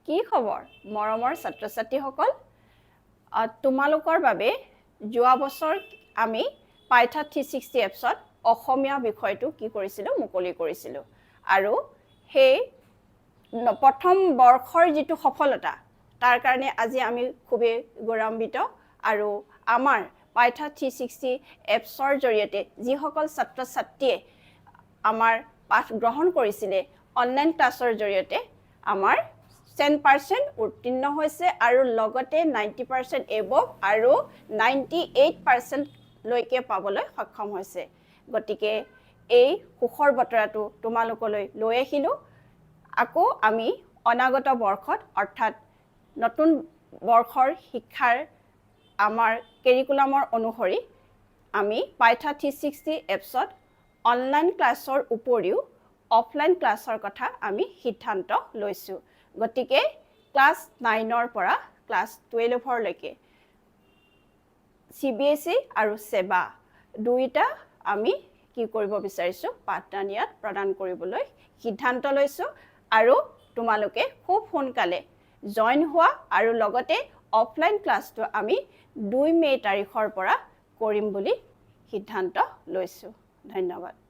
কি খবৰ মৰমৰ ছাত্ৰ-ছাত্ৰীসকল তোমালোকৰ বাবে যোৱা বছৰ আমি পাইথা 360 এপছত অসমীয়া বিষয়টো কি কৰিছিলোঁ মুকলি কৰিছিলোঁ আৰু সেই প্ৰথম বৰ্ষৰ যিটো সফলতা তাৰ কাৰণে আজি আমি খুবেই গৌৰৱান্বিত আৰু আমাৰ পাইথা 360 এপছৰ জৰিয়তে যিসকল ছাত্ৰ-ছাত্ৰীয়ে আমাৰ পাঠ গ্ৰহণ কৰিছিলে অনলাইন ক্লাছৰ জৰিয়তে আমাৰ 100% উত্তীৰ্ণ হৈছে আৰু লগতে 90% এবভ আৰু 98% লৈকে পাবলৈ সক্ষম হৈছে গতিকে এই সুখৰ বতৰাটো তোমালোকলৈ লৈ আহিলোঁ আকৌ আমি অনাগত বৰ্ষত অৰ্থাৎ নতুন বৰ্ষৰ শিক্ষাৰ আমাৰ কেৰিকুলামৰ অনুসৰি আমি পাইথা 360 এপছত অনলাইন ক্লাছৰ উপৰিও অফলাইন ক্লাছৰ কথা আমি সিদ্ধান্ত লৈছোঁ গতিকে ক্লাছ 9ৰ পৰা ক্লাছ 12 লৈকে CBSE আৰু সেবা দুইটা আমি কি কৰিব বিচাৰিছোঁ পাঠদান ইয়াত প্ৰদান কৰিবলৈ সিদ্ধান্ত লৈছোঁ আৰু তোমালোকে খুব সোনকালে জয়েন হোৱা আৰু লগতে অফলাইন ক্লাছটো আমি 2 মে' তাৰিখৰ পৰা কৰিম বুলি সিদ্ধান্ত লৈছোঁ ধন্যবাদ